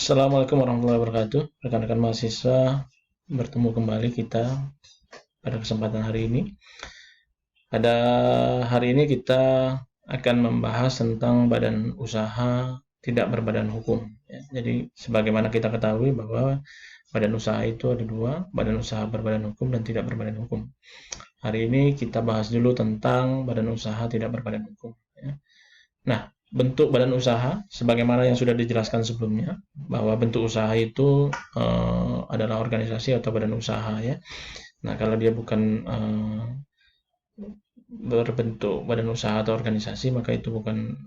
Assalamualaikum warahmatullahi wabarakatuh. Rekan-rekan mahasiswa, bertemu kembali kita pada kesempatan hari ini. Pada hari ini kita akan membahas tentang badan usaha tidak berbadan hukum. Ya, jadi sebagaimana kita ketahui bahwa badan usaha itu ada dua, badan usaha berbadan hukum dan tidak berbadan hukum. Hari ini kita bahas dulu tentang badan usaha tidak berbadan hukum. Ya. Nah, bentuk badan usaha sebagaimana yang sudah dijelaskan sebelumnya bahwa bentuk usaha itu adalah organisasi atau badan usaha ya. Nah, kalau dia bukan berbentuk badan usaha atau organisasi maka itu bukan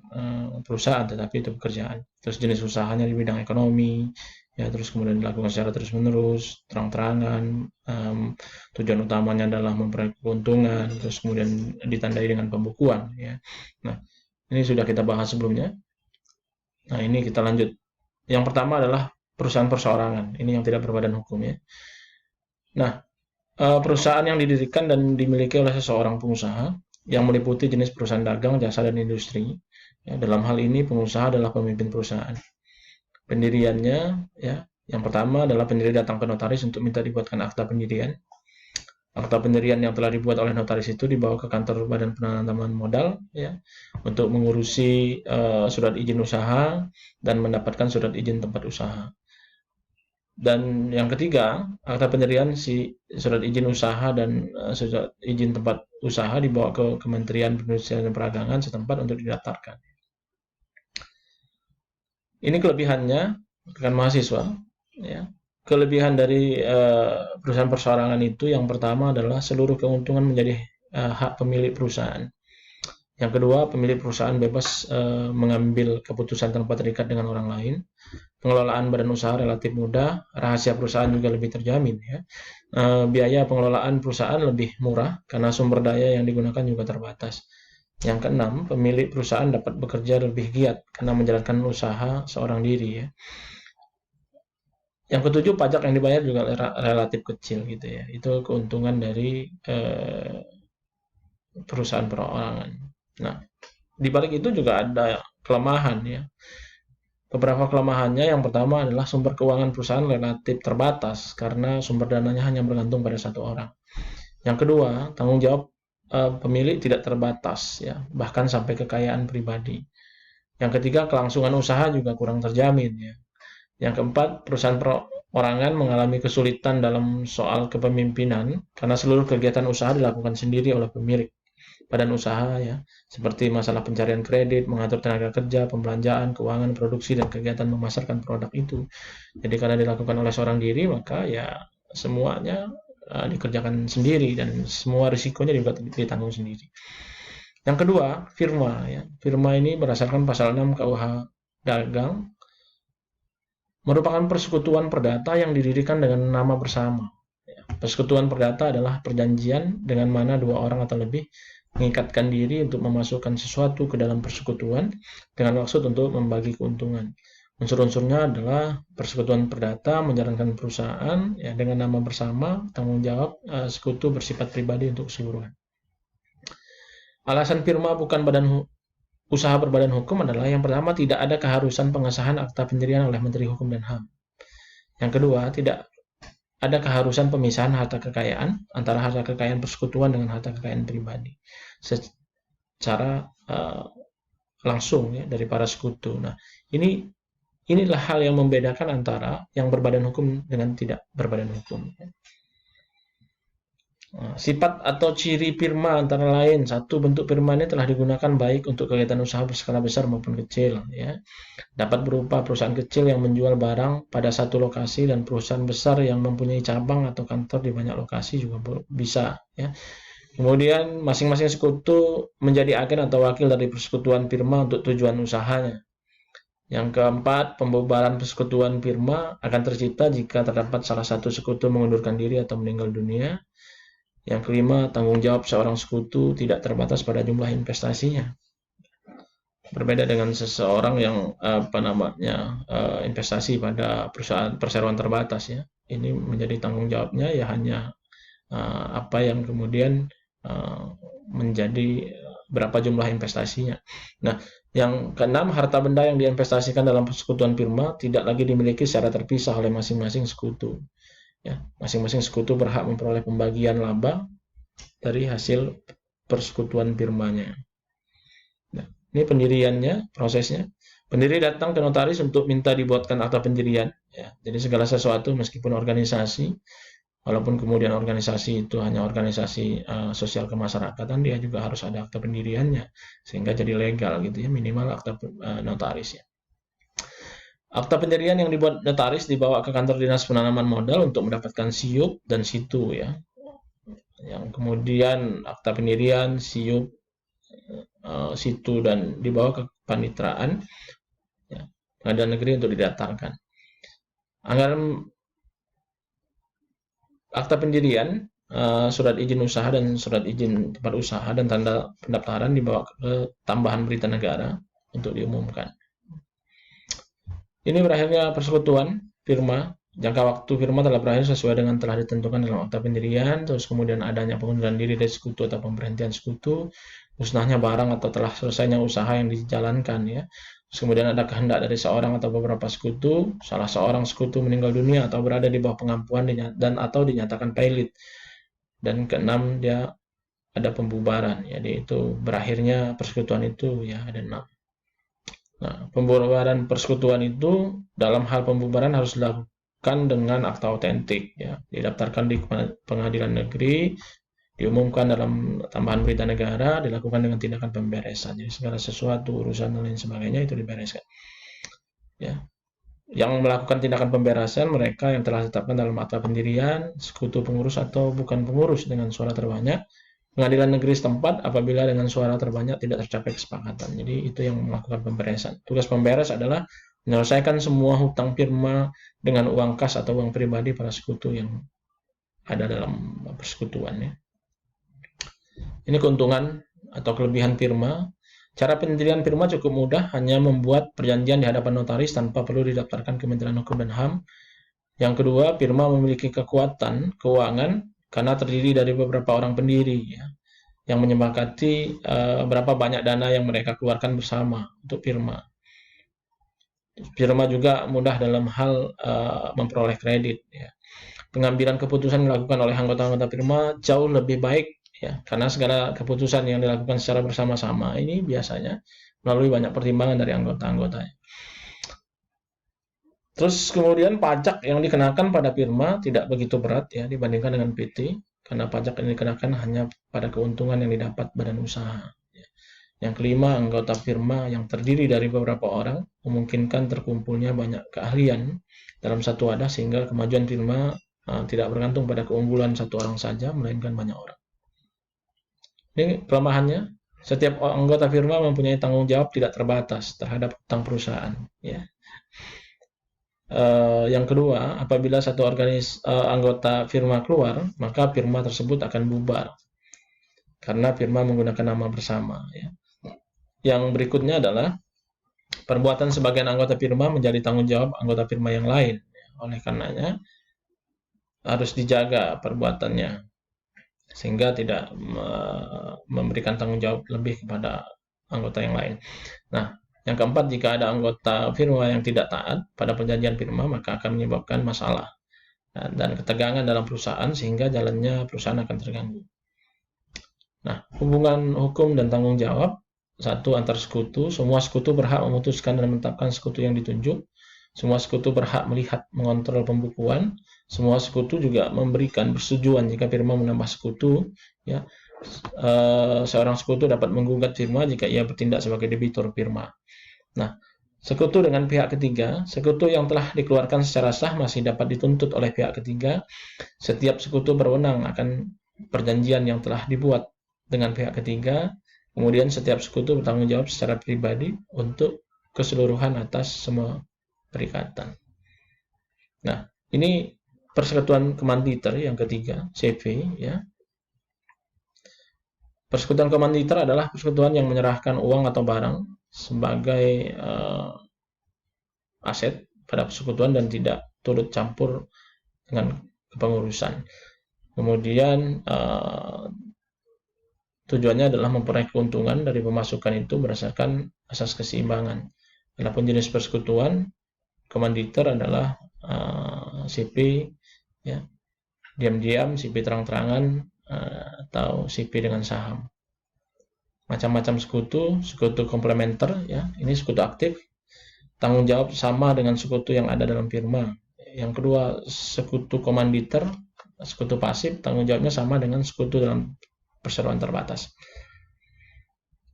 perusahaan tetapi itu pekerjaan. Terus jenis usahanya di bidang ekonomi ya, terus kemudian dilakukan secara terus-menerus, terang-terangan, tujuan utamanya adalah memperoleh keuntungan, terus kemudian ditandai dengan pembukuan ya. Nah, ini sudah kita bahas sebelumnya. Nah, ini kita lanjut. Yang pertama adalah perusahaan perseorangan. Ini yang tidak berbadan hukum ya. Nah, perusahaan yang didirikan dan dimiliki oleh seseorang pengusaha yang meliputi jenis perusahaan dagang, jasa, dan industri. Ya, dalam hal ini pengusaha adalah pemimpin perusahaan. Pendiriannya ya, yang pertama adalah pendiri datang ke notaris untuk minta dibuatkan akta pendirian. Akta pendirian yang telah dibuat oleh notaris itu dibawa ke kantor Badan Penanaman Modal ya untuk mengurusi surat izin usaha dan mendapatkan surat izin tempat usaha. Dan yang ketiga, akta pendirian si surat izin usaha dan surat izin tempat usaha dibawa ke Kementerian Perindustrian dan Perdagangan setempat untuk didaftarkan. Ini kelebihannya rekan mahasiswa ya. Kelebihan dari perusahaan perseorangan itu yang pertama adalah seluruh keuntungan menjadi hak pemilik perusahaan. Yang kedua, pemilik perusahaan bebas mengambil keputusan tanpa terikat dengan orang lain. Pengelolaan badan usaha relatif mudah, rahasia perusahaan juga lebih terjamin ya. Biaya pengelolaan perusahaan lebih murah karena sumber daya yang digunakan juga terbatas. Yang keenam, pemilik perusahaan dapat bekerja lebih giat karena menjalankan usaha seorang diri ya. Yang ketujuh, pajak yang dibayar juga relatif kecil gitu ya. Itu keuntungan dari perusahaan perorangan. Nah, di balik itu juga ada kelemahan ya. Beberapa kelemahannya yang pertama adalah sumber keuangan perusahaan relatif terbatas karena sumber dananya hanya bergantung pada satu orang. Yang kedua, tanggung jawab pemilik tidak terbatas ya, bahkan sampai kekayaan pribadi. Yang ketiga, kelangsungan usaha juga kurang terjamin ya. Yang keempat, perusahaan perorangan mengalami kesulitan dalam soal kepemimpinan karena seluruh kegiatan usaha dilakukan sendiri oleh pemilik badan usaha ya, seperti masalah pencarian kredit, mengatur tenaga kerja, pembelanjaan, keuangan, produksi, dan kegiatan memasarkan produk itu. Jadi karena dilakukan oleh seorang diri, maka ya semuanya dikerjakan sendiri dan semua risikonya juga ditanggung sendiri. Yang kedua, firma ya. Firma ini berdasarkan pasal 6 KUH Dagang merupakan persekutuan perdata yang didirikan dengan nama bersama. Persekutuan perdata adalah perjanjian dengan mana dua orang atau lebih mengikatkan diri untuk memasukkan sesuatu ke dalam persekutuan dengan maksud untuk membagi keuntungan. Unsur-unsurnya adalah persekutuan perdata menjalankan perusahaan ya, dengan nama bersama, tanggung jawab sekutu bersifat pribadi untuk keseluruhan. Alasan firma bukan badan usaha berbadan hukum adalah yang pertama, tidak ada keharusan pengesahan akta pendirian oleh Menteri Hukum dan HAM. Yang kedua, tidak ada keharusan pemisahan harta kekayaan antara harta kekayaan persekutuan dengan harta kekayaan pribadi secara langsung ya dari para sekutu. Nah, inilah hal yang membedakan antara yang berbadan hukum dengan tidak berbadan hukum. Sifat atau ciri firma antara lain, satu, bentuk firma ini telah digunakan baik untuk kegiatan usaha berskala besar maupun kecil ya. Dapat berupa perusahaan kecil yang menjual barang pada satu lokasi dan perusahaan besar yang mempunyai cabang atau kantor di banyak lokasi juga bisa ya. Kemudian masing-masing sekutu menjadi agen atau wakil dari persekutuan firma untuk tujuan usahanya. Yang keempat, pembubaran persekutuan firma akan tercipta jika terdapat salah satu sekutu mengundurkan diri atau meninggal dunia. Yang kelima, tanggung jawab seorang sekutu tidak terbatas pada jumlah investasinya. Berbeda dengan seseorang yang investasi pada perusahaan perseroan terbatas ya. Ini menjadi tanggung jawabnya ya hanya apa yang kemudian menjadi berapa jumlah investasinya. Nah, yang keenam, harta benda yang diinvestasikan dalam persekutuan firma tidak lagi dimiliki secara terpisah oleh masing-masing sekutu. Ya, masing-masing sekutu berhak memperoleh pembagian laba dari hasil persekutuan firmanya. Nah, ini pendiriannya, prosesnya. Pendiri datang ke notaris untuk minta dibuatkan akta pendirian. Ya, jadi segala sesuatu meskipun organisasi, walaupun kemudian organisasi itu hanya organisasi sosial kemasyarakatan, dia juga harus ada akta pendiriannya sehingga jadi legal gitu ya, minimal akta notaris ya. Akta pendirian yang dibuat notaris dibawa ke kantor dinas penanaman modal untuk mendapatkan siup dan situ ya. Yang kemudian akta pendirian, siup, situ dan dibawa ke paniteraan ya, pengadilan negeri untuk didatarkan. Anggaran akta pendirian, surat izin usaha dan surat izin tempat usaha dan tanda pendaftaran dibawa ke tambahan berita negara untuk diumumkan. Ini berakhirnya persekutuan firma. Jangka waktu firma telah berakhir sesuai dengan telah ditentukan dalam akta pendirian, terus kemudian adanya pengunduran diri dari sekutu atau pemberhentian sekutu, musnahnya barang atau telah selesainya usaha yang dijalankan ya. Terus kemudian ada kehendak dari seorang atau beberapa sekutu, salah seorang sekutu meninggal dunia atau berada di bawah pengampuan dan atau dinyatakan pailit. Dan keenam, dia ada pembubaran, jadi itu berakhirnya persekutuan itu ya, ada 6. Nah, pembubaran persekutuan itu dalam hal pembubaran harus dilakukan dengan akta otentik ya, didaftarkan di pengadilan negeri, diumumkan dalam tambahan berita negara, dilakukan dengan tindakan pemberesan. Jadi segala sesuatu urusan dan lain sebagainya itu dibereskan. Ya. Yang melakukan tindakan pemberesan mereka yang telah ditetapkan dalam akta pendirian, sekutu pengurus atau bukan pengurus dengan suara terbanyak, pengadilan negeri setempat apabila dengan suara terbanyak tidak tercapai kesepakatan. Jadi itu yang melakukan pemberesan. Tugas pemberes adalah menyelesaikan semua hutang firma dengan uang kas atau uang pribadi para sekutu yang ada dalam persekutuan ya. Ini keuntungan atau kelebihan firma. Cara pendirian firma cukup mudah, hanya membuat perjanjian di hadapan notaris tanpa perlu didaftarkan Kementerian Hukum dan HAM. Yang kedua, firma memiliki kekuatan keuangan karena terdiri dari beberapa orang pendiri ya, yang menyepakati berapa banyak dana yang mereka keluarkan bersama untuk firma. Firma juga mudah dalam hal memperoleh kredit ya. Pengambilan keputusan dilakukan oleh anggota-anggota firma jauh lebih baik ya, karena segala keputusan yang dilakukan secara bersama-sama ini biasanya melalui banyak pertimbangan dari anggota-anggotanya. Terus kemudian pajak yang dikenakan pada firma tidak begitu berat ya dibandingkan dengan PT, karena pajak yang dikenakan hanya pada keuntungan yang didapat badan usaha. Yang kelima, anggota firma yang terdiri dari beberapa orang memungkinkan terkumpulnya banyak keahlian dalam satu wadah sehingga kemajuan firma tidak bergantung pada keunggulan satu orang saja, melainkan banyak orang. Ini kelemahannya, setiap anggota firma mempunyai tanggung jawab tidak terbatas terhadap utang perusahaan. Ya. Yang kedua, apabila satu anggota firma keluar, maka firma tersebut akan bubar karena firma menggunakan nama bersama. Ya. Yang berikutnya adalah perbuatan sebagian anggota firma menjadi tanggung jawab anggota firma yang lain. Oleh karenanya harus dijaga perbuatannya sehingga tidak memberikan tanggung jawab lebih kepada anggota yang lain. Nah, yang keempat, jika ada anggota firma yang tidak taat pada perjanjian firma, maka akan menyebabkan masalah dan ketegangan dalam perusahaan sehingga jalannya perusahaan akan terganggu. Nah, hubungan hukum dan tanggung jawab. Satu, antar sekutu. Semua sekutu berhak memutuskan dan menetapkan sekutu yang ditunjuk. Semua sekutu berhak melihat mengontrol pembukuan. Semua sekutu juga memberikan persetujuan jika firma menambah sekutu. Ya, seorang sekutu dapat menggugat firma jika ia bertindak sebagai debitur firma. Nah, sekutu dengan pihak ketiga, sekutu yang telah dikeluarkan secara sah masih dapat dituntut oleh pihak ketiga. Setiap sekutu berwenang akan perjanjian yang telah dibuat dengan pihak ketiga. Kemudian setiap sekutu bertanggung jawab secara pribadi untuk keseluruhan atas semua perikatan. Nah, ini persekutuan komanditer yang ketiga, CV ya. Persekutuan komanditer adalah persekutuan yang menyerahkan uang atau barang sebagai aset pada persekutuan dan tidak turut campur dengan kepengurusan. Kemudian tujuannya adalah memperoleh keuntungan dari pemasukan itu berdasarkan asas keseimbangan. Adapun jenis persekutuan komanditer adalah CP ya, diam-diam, CP terang-terangan, atau CP dengan saham. Macam-macam sekutu komplementer ya, ini sekutu aktif, tanggung jawab sama dengan sekutu yang ada dalam firma. Yang kedua, sekutu komanditer, sekutu pasif, tanggung jawabnya sama dengan sekutu dalam perseroan terbatas.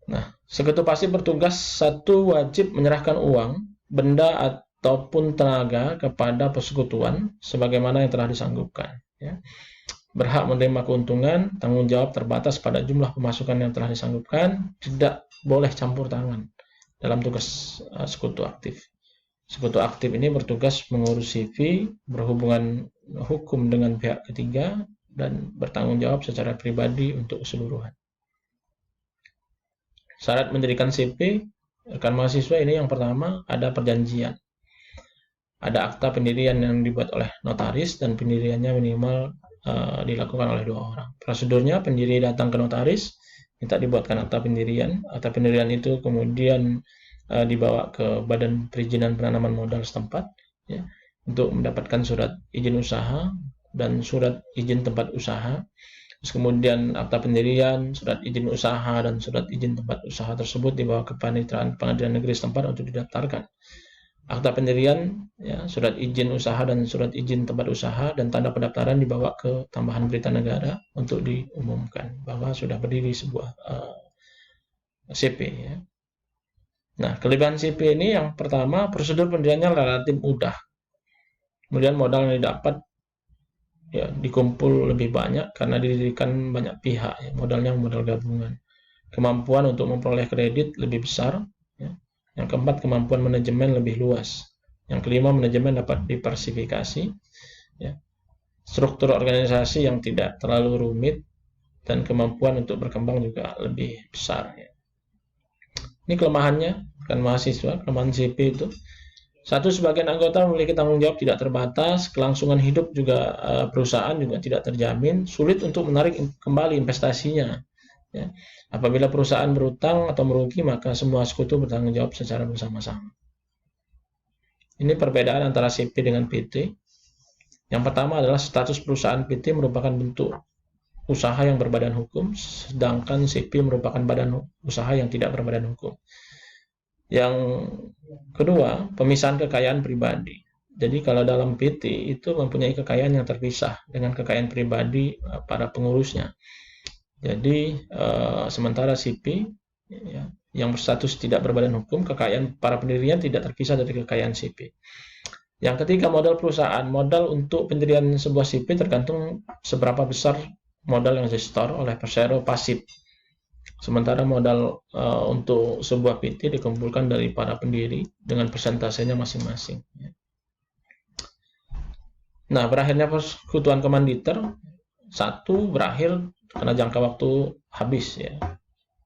Nah, sekutu pasif bertugas satu, wajib menyerahkan uang, benda ataupun tenaga kepada persekutuan sebagaimana yang telah disanggupkan. Ya. Berhak menerima keuntungan, tanggung jawab terbatas pada jumlah pemasukan yang telah disanggupkan, tidak boleh campur tangan dalam tugas sekutu aktif. Sekutu aktif ini bertugas mengurus CV, berhubungan hukum dengan pihak ketiga, dan bertanggung jawab secara pribadi untuk keseluruhan. Syarat mendirikan CP, rekan mahasiswa ini yang pertama, ada perjanjian. Ada akta pendirian yang dibuat oleh notaris dan pendiriannya minimal dilakukan oleh 2 orang. Prosedurnya, pendiri datang ke notaris, minta dibuatkan akta pendirian. Akta pendirian itu kemudian dibawa ke Badan Perizinan Penanaman Modal setempat ya, untuk mendapatkan surat izin usaha dan surat izin tempat usaha. Terus kemudian akta pendirian, surat izin usaha, dan surat izin tempat usaha tersebut dibawa ke Panitiaan Pengadilan Negeri setempat untuk didaftarkan. Akta pendirian, ya, surat izin usaha dan surat izin tempat usaha dan tanda pendaftaran dibawa ke Tambahan Berita Negara untuk diumumkan bahwa sudah berdiri sebuah CP. Ya. Nah, kelebihan CP ini yang pertama, prosedur pendiriannya relatif mudah. Kemudian modal yang didapat ya dikumpul lebih banyak karena didirikan banyak pihak, ya, modalnya modal gabungan. Kemampuan untuk memperoleh kredit lebih besar. Ya. Yang keempat, kemampuan manajemen lebih luas. Yang kelima, manajemen dapat diversifikasi. Ya. Struktur organisasi yang tidak terlalu rumit dan kemampuan untuk berkembang juga lebih besar. Ya. Ini kelemahannya, kan mahasiswa, kelemahan CP itu. Satu, sebagian anggota memiliki tanggung jawab tidak terbatas, kelangsungan hidup juga perusahaan juga tidak terjamin, sulit untuk menarik kembali investasinya. Ya. Apabila perusahaan berutang atau merugi, maka semua sekutu bertanggung jawab secara bersama-sama. Ini perbedaan antara CP dengan PT. Yang pertama adalah status perusahaan. PT merupakan bentuk usaha yang berbadan hukum, sedangkan CP merupakan badan usaha yang tidak berbadan hukum. Yang kedua, pemisahan kekayaan pribadi. Jadi kalau dalam PT itu mempunyai kekayaan yang terpisah dengan kekayaan pribadi para pengurusnya. Jadi sementara CP ya, yang berstatus tidak berbadan hukum, kekayaan para pendirinya tidak terpisah dari kekayaan CP. Yang ketiga, modal perusahaan. Modal untuk pendirian sebuah CP tergantung seberapa besar modal yang disetor oleh persero pasif. Sementara modal untuk sebuah PT dikumpulkan dari para pendiri dengan persentasenya masing-masing. Nah, berakhirnya persekutuan komanditer, satu, berakhir karena jangka waktu habis ya,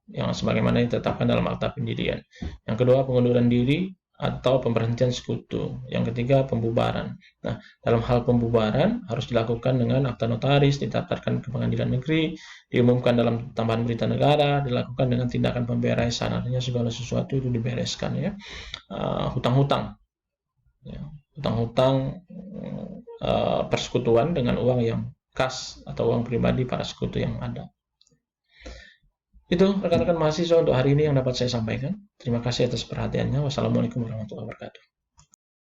yang sebagaimana ditetapkan dalam akta pendirian. Yang kedua, pengunduran diri atau pemberhentian sekutu. Yang ketiga, pembubaran. Nah, dalam hal pembubaran harus dilakukan dengan akta notaris, didaftarkan ke pengadilan negeri, diumumkan dalam Tambahan Berita Negara, dilakukan dengan tindakan pemberesan. Artinya segala sesuatu itu dibereskan ya. Hutang-hutang, ya. Hutang-hutang persekutuan dengan uang yang kas atau uang pribadi para sekutu yang ada. Itu rekan-rekan mahasiswa untuk hari ini yang dapat saya sampaikan. Terima kasih atas perhatiannya. Wassalamualaikum warahmatullahi wabarakatuh.